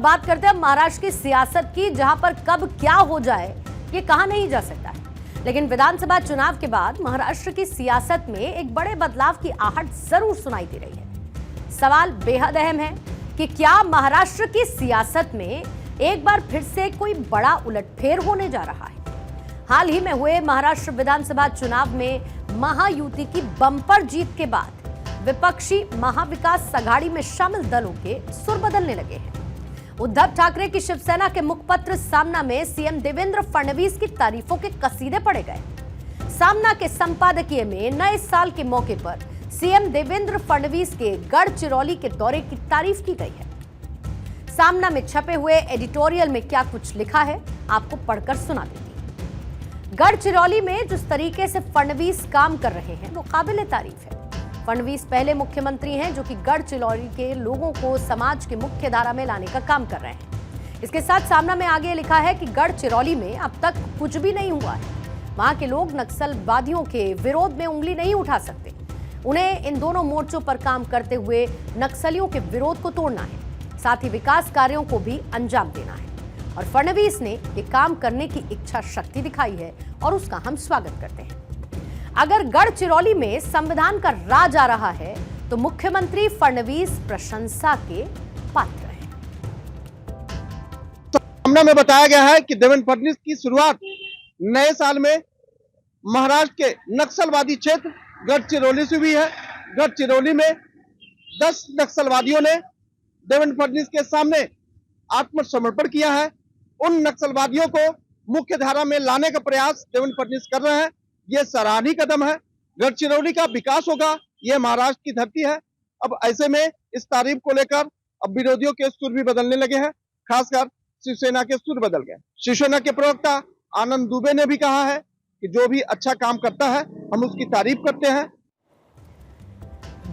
बात करते हैं महाराष्ट्र की सियासत की, जहां पर कब क्या हो जाए ये कहा नहीं जा सकता है। लेकिन विधानसभा चुनाव के बाद महाराष्ट्र की सियासत में एक बड़े बदलाव की आहट जरूर सुनाई दे रही है। सवाल बेहद अहम है कि क्या महाराष्ट्र की सियासत में एक बार फिर से कोई बड़ा उलटफेर होने जा रहा है। हाल ही में हुए महाराष्ट्र विधानसभा चुनाव में महायुति की बम्पर जीत के बाद विपक्षी महाविकास आघाड़ी में शामिल दलों के सुर बदलने लगे हैं। उद्धव ठाकरे की शिवसेना के मुखपत्र सामना में सीएम देवेंद्र फडणवीस की तारीफों के कसीदे पढ़े गए। सामना के संपादकीय में नए साल के मौके पर सीएम देवेंद्र फडणवीस के गढ़चिरौली के दौरे की तारीफ की गई है। सामना में छपे हुए एडिटोरियल में क्या कुछ लिखा है आपको पढ़कर सुना देंगे। गढ़चिरौली में जिस तरीके से फडणवीस काम कर रहे हैं वो काबिले तारीफ है। फडणवीस पहले मुख्यमंत्री हैं जो कि गढ़चिरौली के लोगों को समाज की मुख्य धारा में लाने का काम कर रहे हैं। इसके साथ सामना में आगे लिखा है कि गढ़चिरौली में अब तक कुछ भी नहीं हुआ है। वहां के लोग नक्सलवादियों के विरोध में उंगली नहीं उठा सकते। उन्हें इन दोनों मोर्चों पर काम करते हुए नक्सलियों के विरोध को तोड़ना है, साथ ही विकास कार्यों को भी अंजाम देना है। और फडणवीस ने ये काम करने की इच्छा शक्ति दिखाई है और उसका हम स्वागत करते हैं। अगर गढ़चिरौली में संविधान का राज आ रहा है तो मुख्यमंत्री फडणवीस प्रशंसा के पात्र हैं। सामने में बताया गया है कि देवेंद्र फडणवीस की शुरुआत नए साल में महाराष्ट्र के नक्सलवादी क्षेत्र गढ़चिरौली से हुई है। गढ़चिरौली में 10 नक्सलवादियों ने देवेंद्र फडणवीस के सामने आत्मसमर्पण किया है। उन नक्सलवादियों को मुख्य धारा में लाने का प्रयास देवेंद्र फडणवीस कर रहे हैं। ये सराहनीय कदम है। गढ़चिरौली का विकास होगा, ये महाराष्ट्र की धरती है। अब ऐसे में इस तारीफ को लेकर अब विरोधियों के सुर भी बदलने लगे हैं, खासकर शिवसेना के सुर बदल गए। शिवसेना के प्रवक्ता आनंद दुबे ने भी कहा है कि जो भी अच्छा काम करता है हम उसकी तारीफ करते हैं।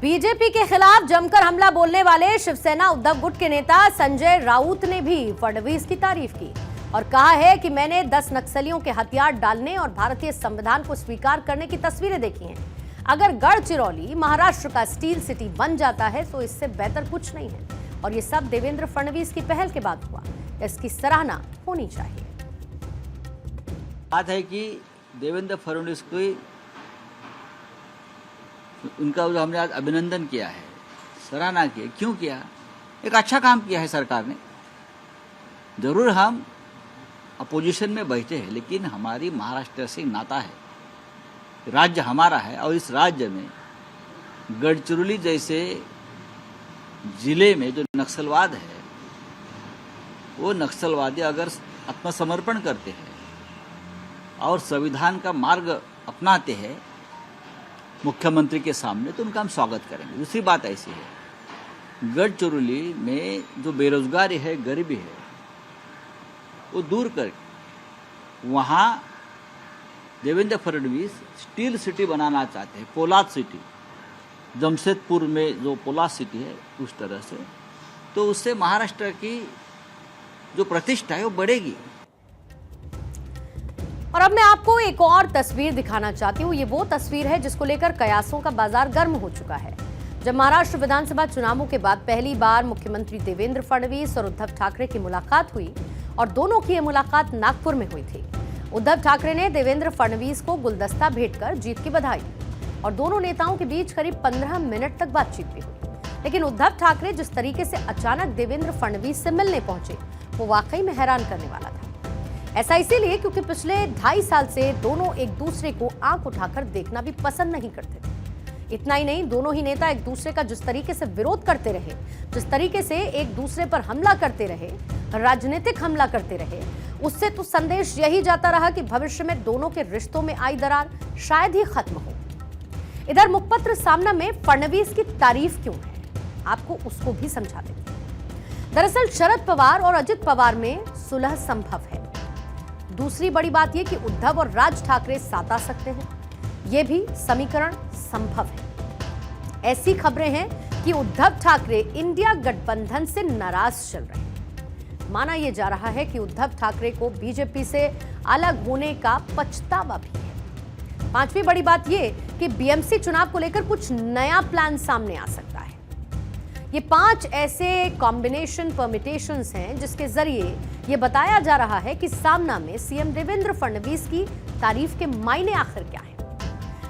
बीजेपी के खिलाफ जमकर हमला बोलने वाले शिवसेना उद्धव गुट के नेता संजय राउत ने भी फडणवीस की तारीफ की और कहा है कि मैंने 10 नक्सलियों के हथियार डालने और भारतीय संविधान को स्वीकार करने की तस्वीरें देखी हैं। अगर गढ़चिरौली महाराष्ट्र का स्टील सिटी बन जाता है तो इससे बेहतर कुछ नहीं है और ये सब देवेंद्र फडणवीस की पहल के बाद हुआ। इसकी सराहना होनी चाहिए। बात है कि देवेंद्र फडणवीस को उनका जो हमने आज अभिनंदन किया है, सराहना की है। क्यों किया? एक अच्छा काम किया है सरकार ने। जरूर हम अपोजिशन में बैठे हैं, लेकिन हमारी महाराष्ट्र से नाता है, राज्य हमारा है और इस राज्य में गढ़चिरौली जैसे जिले में जो नक्सलवाद है वो नक्सलवादी अगर आत्मसमर्पण करते हैं और संविधान का मार्ग अपनाते हैं मुख्यमंत्री के सामने तो उनका हम स्वागत करेंगे। दूसरी बात ऐसी है, गढ़चिरौली में जो बेरोजगारी है, गरीबी है, वो दूर करके वहाँ देवेंद्र फडणवीस स्टील सिटी बनाना चाहते हैं, पोलाद सिटी, जमशेदपुर में जो पोलाद सिटी है उस तरह से, तो उससे महाराष्ट्र की जो प्रतिष्ठा है वो बढ़ेगी। और अब मैं आपको एक और तस्वीर दिखाना चाहती हूँ। ये वो तस्वीर है जिसको लेकर कयासों का बाजार गर्म हो चुका है। जब महाराष्ट्र विधानसभा चुनावों के बाद पहली बार मुख्यमंत्री देवेंद्र फडणवीस और उद्धव ठाकरे की मुलाकात हुई और दोनों की ये मुलाकात नागपुर में हुई थी। उद्धव ठाकरे ने देवेंद्र फडणवीस को गुलदस्ता भेंटकर जीत की बधाई दी और दोनों नेताओं के बीच करीब 15 मिनट तक बातचीत भी हुई। लेकिन उद्धव ठाकरे जिस तरीके से अचानक देवेंद्र फडणवीस से मिलने पहुंचे वो वाकई में हैरान करने वाला था। ऐसा इसीलिए क्योंकि पिछले 2.5 साल से दोनों एक दूसरे को आंख उठाकर देखना भी पसंद नहीं करते थे। इतना ही नहीं, दोनों ही नेता एक दूसरे का जिस तरीके से विरोध करते रहे, जिस तरीके से एक दूसरे पर हमला करते रहे, राजनीतिक हमला करते रहे, उससे तो संदेश यही जाता रहा कि भविष्य में दोनों के रिश्तों में आई दरार शायद ही खत्म हो। इधर मुखपत्र सामना में फडणवीस की तारीफ क्यों है, आपको उसको भी समझा देंगे। दरअसल शरद पवार और अजित पवार में सुलह संभव है। दूसरी बड़ी बात यह कि उद्धव और राज ठाकरे साथ आ सकते हैं, यह भी समीकरण संभव है। ऐसी खबरें हैं कि उद्धव ठाकरे इंडिया गठबंधन से नाराज चल रहे हैं। माना यह जा रहा है कि उद्धव ठाकरे को बीजेपी से अलग होने का पछतावा भी है। पांचवी बड़ी बात यह कि बीएमसी चुनाव को लेकर कुछ नया प्लान सामने आ सकता है। ये 5 ऐसे कॉम्बिनेशन परमिटेशंस हैं जिसके जरिए ये बताया जा रहा है कि सामना में सीएम देवेंद्र फडणवीस की तारीफ के मायने आखिर क्या है।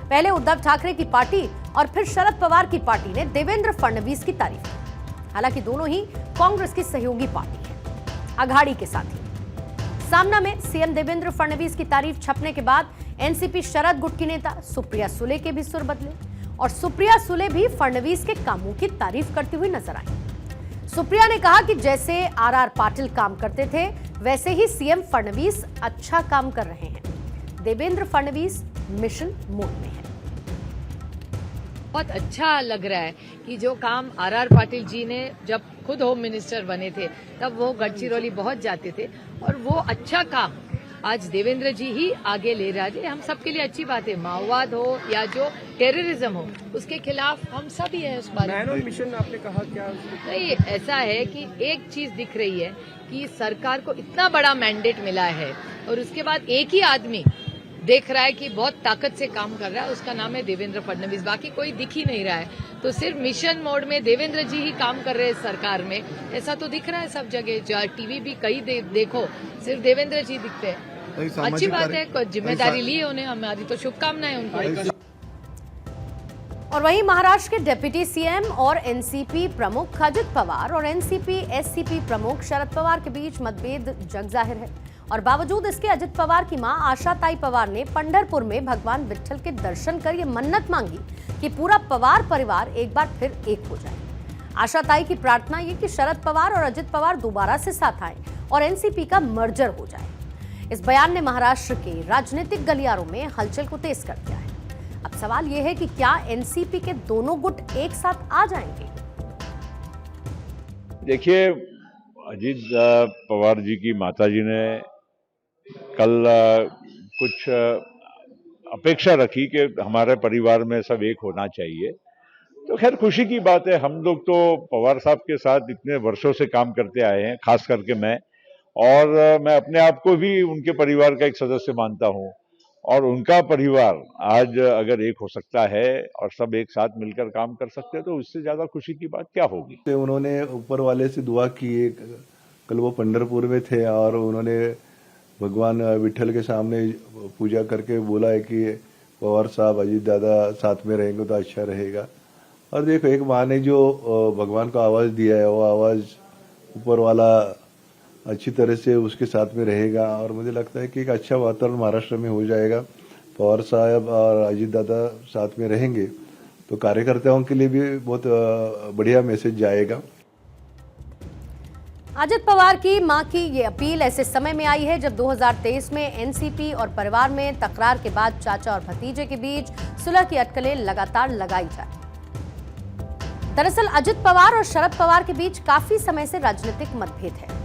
पहले उद्धव ठाकरे की पार्टी और फिर शरद पवार की पार्टी ने देवेंद्र फडणवीस की तारीफ की। हालांकि दोनों ही कांग्रेस की सहयोगी पार्टी है, अघाड़ी के साथ ही। सामना में सीएम देवेंद्र फडणवीस की तारीफ छपने के बाद एनसीपी शरद गुट की नेता सुप्रिया सुले के भी सुर बदले और सुप्रिया सुले भी फडणवीस के कामों की तारीफ करती हुई नजर आई। सुप्रिया ने कहा कि जैसे आरआर पाटिल काम करते थे वैसे ही सीएम फडणवीस अच्छा काम कर रहे हैं। देवेंद्र फडणवीस मिशन मोड में है। बहुत अच्छा लग रहा है कि जो काम आरआर पाटिल जी ने जब खुद होम मिनिस्टर बने थे तब वो गढ़चिरौली बहुत जाते थे और वो अच्छा काम आज देवेंद्र जी ही आगे ले रहे हैं। हम सबके लिए अच्छी बात है, माओवाद हो या जो टेररिज्म हो उसके खिलाफ हम सब ही है। उस बारे में मिशन आपने कहा क्या? नहीं, ऐसा है कि एक चीज दिख रही है कि सरकार को इतना बड़ा मैंडेट मिला है और उसके बाद एक ही आदमी देख रहा है कि बहुत ताकत से काम कर रहा है, उसका नाम है देवेंद्र फडणवीस। बाकी कोई दिख ही नहीं रहा है, तो सिर्फ मिशन मोड में देवेंद्र जी ही काम कर रहे हैं सरकार में, ऐसा तो दिख रहा है सब जगह। टीवी भी कहीं देखो सिर्फ देवेंद्र जी दिखते हैं। अच्छी बात है, कोई जिम्मेदारी ली है उन्हें, हमारी तो शुभकामनाएं उनको। और वहीं महाराष्ट्र के डिप्टी सीएम और एनसीपी प्रमुख अजित पवार और एनसीपी एससीपी प्रमुख शरद पवार के बीच मतभेद जग जाहिर है और बावजूद इसके अजित पवार की मां आशाताई पवार ने पंढरपुर में भगवान विट्ठल के दर्शन कर ये मन्नत मांगी कि पूरा पवार परिवार एक बार फिर एक हो जाए। आशाताई की प्रार्थना ये कि शरद पवार और अजित पवार दोबारा से साथ आए और एनसीपी का मर्जर हो जाए। इस बयान ने महाराष्ट्र के राजनीतिक गलियारों में हलचल को तेज कर दिया है। अब सवाल यह है कि क्या एनसीपी के दोनों गुट एक साथ आ जाएंगे? देखिए, अजित पवार जी की माताजी ने कल कुछ अपेक्षा रखी कि हमारे परिवार में सब एक होना चाहिए, तो खैर खुशी की बात है। हम लोग तो पवार साहब के साथ इतने वर्षों से काम करते आए हैं, खास करके मैं, और मैं अपने आप को भी उनके परिवार का एक सदस्य मानता हूं और उनका परिवार आज अगर एक हो सकता है और सब एक साथ मिलकर काम कर सकते हैं तो उससे ज्यादा खुशी की बात क्या होगी। उन्होंने ऊपर वाले से दुआ की। कल वो पंढरपुर में थे और उन्होंने भगवान विट्ठल के सामने पूजा करके बोला है कि पवार साहब अजीत दादा साथ में रहेंगे तो अच्छा रहेगा। और देखो, एक माँ ने जो भगवान को आवाज दिया है वो आवाज ऊपर वाला अच्छी तरह से उसके साथ में रहेगा और मुझे लगता है कि एक अच्छा वातावरण महाराष्ट्र में हो जाएगा। पवार साहब और अजीत दादा साथ में रहेंगे तो कार्यकर्ताओं के लिए भी बहुत बढ़िया मैसेज जाएगा। अजित पवार की मां की ये अपील ऐसे समय में आई है जब 2023 में एनसीपी और परिवार में तकरार के बाद चाचा और भतीजे के बीच सुलह की अटकलें लगातार लगाई जाए। दरअसल अजित पवार और शरद पवार के बीच काफी समय से राजनीतिक मतभेद है।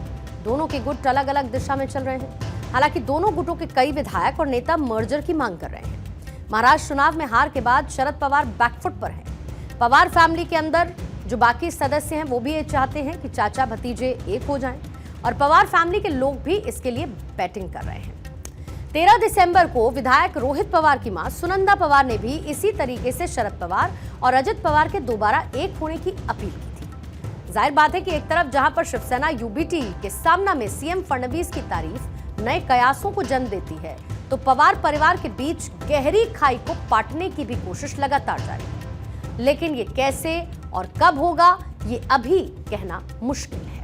दोनों के गुट अलग अलग दिशा में चल रहे हैं। हालांकि दोनों गुटों के कई विधायक और नेता मर्जर की मांग कर रहे हैं। महाराष्ट्र चुनाव में हार के बाद शरद पवार बैकफुट पर हैं। पवार फैमिली के अंदर जो बाकी सदस्य हैं वो भी ये चाहते हैं कि चाचा भतीजे एक हो जाएं और पवार फैमिली के लोग भी इसके लिए बैटिंग कर रहे हैं। 13 दिसंबर को विधायक रोहित पवार की मां सुनंदा पवार ने भी इसी तरीके से शरद पवार और अजित पवार के दोबारा एक होने की अपील की थी। जाहिर बात है कि एक तरफ जहां पर शिवसेना यूबीटी के सामना में सीएम फडणवीस की तारीफ नए कयासों को जन्म देती है, तो पवार परिवार के बीच गहरी खाई को पाटने की भी कोशिश लगातार जारी है। लेकिन ये कैसे और कब होगा, ये अभी कहना मुश्किल है।